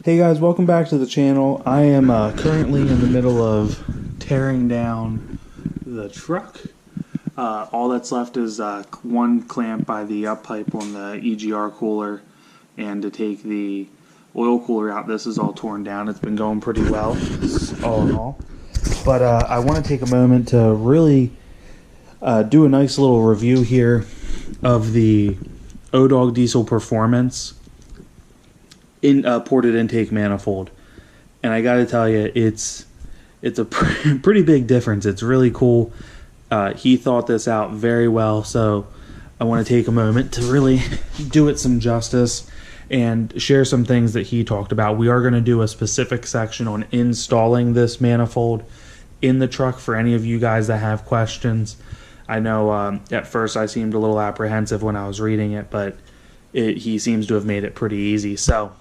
Hey guys, welcome back to the channel. I am currently in the middle of tearing down the truck. All that's left is one clamp by the up pipe on the EGR cooler, and to take the oil cooler out. This is all torn down. It's been going pretty well, all in all. But I want to take a moment to really do a nice little review here of the Odawg Diesel Performance ported intake manifold, and I got to tell you, it's a pretty big difference. It's really cool. He thought this out very well, so I want to take a moment to really do it some justice and share some things that he talked about. We are going to do a specific section on installing this manifold in the truck for any of you guys that have questions. I know at first I seemed a little apprehensive when I was reading it, but he seems to have made it pretty easy. So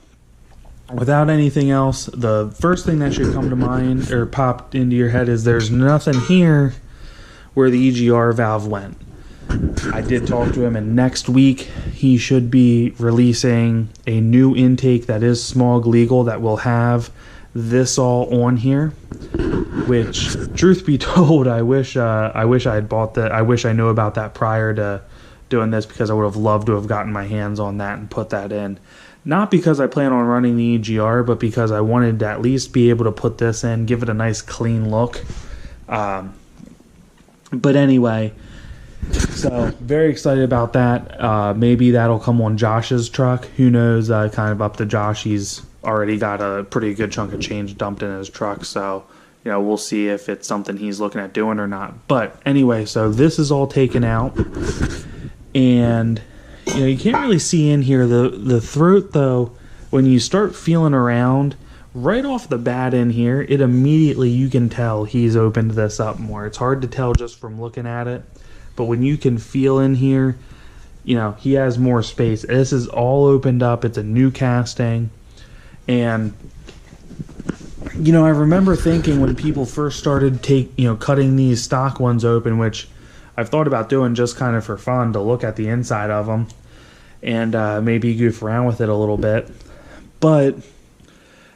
without anything else, the first thing that should come to mind or pop into your head is there's nothing here where the EGR valve went. I did talk to him, and next week he should be releasing a new intake that is smog legal that will have this all on here, which, truth be told, I wish I had bought that. I wish I knew about that prior to doing this, because I would have loved to have gotten my hands on that and put that in. Not because I plan on running the EGR, but because I wanted to at least be able to put this in, give it a nice clean look. But anyway, so very excited about that. Maybe that'll come on Josh's truck. Who knows? Kind of up to Josh. He's already got a pretty good chunk of change dumped in his truck. So, we'll see if it's something he's looking at doing or not. But anyway, so this is all taken out. And you can't really see in here. The throat, though, when you start feeling around, right off the bat in here, it immediately, you can tell he's opened this up more. It's hard to tell just from looking at it, but when you can feel in here, he has more space. This is all opened up. It's a new casting. And, I remember thinking when people first started cutting these stock ones open, which I've thought about doing just kind of for fun, to look at the inside of them and maybe goof around with it a little bit. But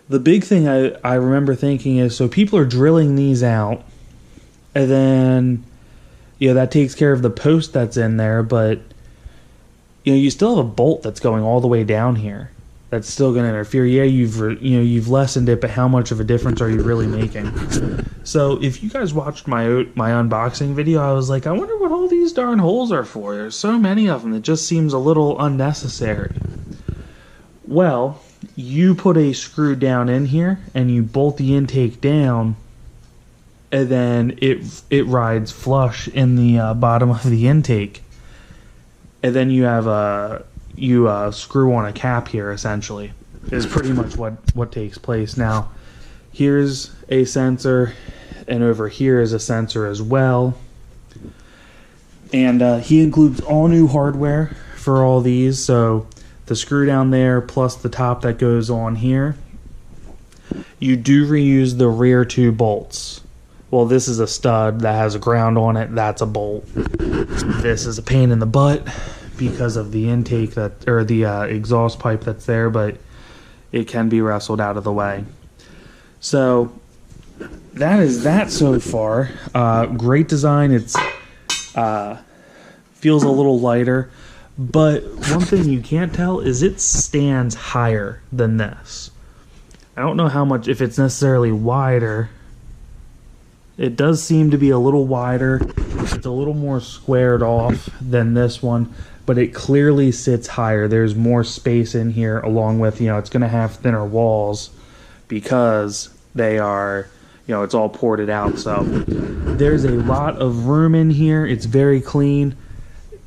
the big thing I remember thinking is, so people are drilling these out, and then that takes care of the post that's in there, but you still have a bolt that's going all the way down here that's still going to interfere. Yeah, you've lessened it, but how much of a difference are you really making? So if you guys watched my unboxing video, I was like, I wonder what all these darn holes are for. There's so many of them. It just seems a little unnecessary. Well, you put a screw down in here and you bolt the intake down, and then it rides flush in the bottom of the intake, and then you have screw on a cap here, essentially, is pretty much what takes place. Now, here's a sensor, and over here is a sensor as well. And he includes all new hardware for all these, so the screw down there plus the top that goes on here. You do reuse the rear two bolts. Well, this is a stud that has a ground on it. That's a bolt. This is a pain in the butt because of the intake the exhaust pipe that's there, but it can be wrestled out of the way. So that is that so far. Great design. It's feels a little lighter, but one thing you can't tell is it stands higher than this. I don't know how much, if it's necessarily wider. It does seem to be a little wider. It's a little more squared off than this one, but it clearly sits higher. There's more space in here, along with, it's going to have thinner walls because they are, it's all ported out. So there's a lot of room in here. It's very clean.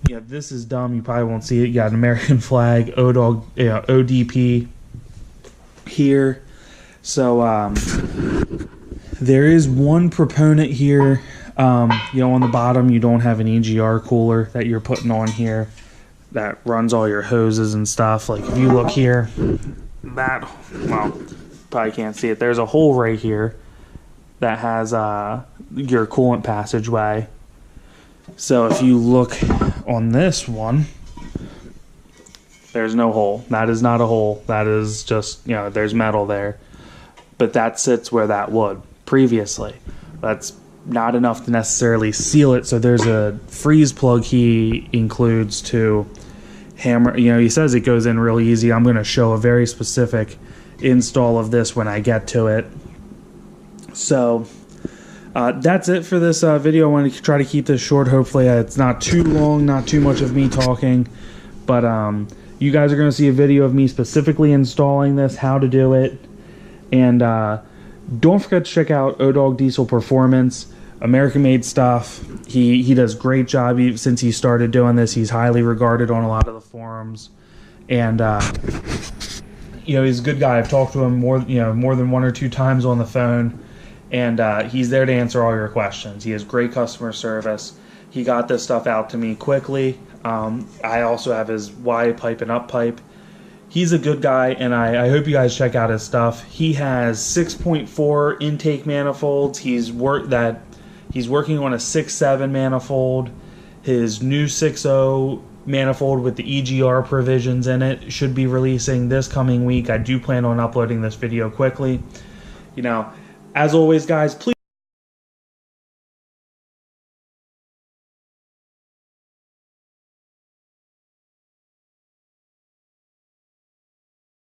This is dumb. You probably won't see it. You got an American flag, Odawg, ODP here. So there is one proponent here. On the bottom, you don't have an EGR cooler that you're putting on here that runs all your hoses and stuff. Like if you look here, probably can't see it. There's a hole right here that has your coolant passageway. So if you look on this one, There's no hole. That is not a hole. That is just, you know, there's metal there. But that sits where that would previously. That's not enough to necessarily seal it. So there's a freeze plug he includes to hammer. You know, he says it goes in real easy. I'm going to show a very specific install of this when I get to it. So that's it for this video. I want to try to keep this short. Hopefully it's not too long, not too much of me talking. But you guys are going to see a video of me specifically installing this, how to do it. And don't forget to check out Odawg Diesel Performance, American-made stuff. He does a great job since he started doing this. He's highly regarded on a lot of the forums. And you know, he's a good guy. I've talked to him more than 1 or 2 times on the phone. And he's there to answer all your questions. He has great customer service. He got this stuff out to me quickly. I also have his Y pipe and up pipe. He's a good guy, and I hope you guys check out his stuff. He has 6.4 intake manifolds. He's working on a 6.7 manifold. His new 6.0 manifold with the EGR provisions in it should be releasing this coming week. I do plan on uploading this video quickly. You know, as always, guys, please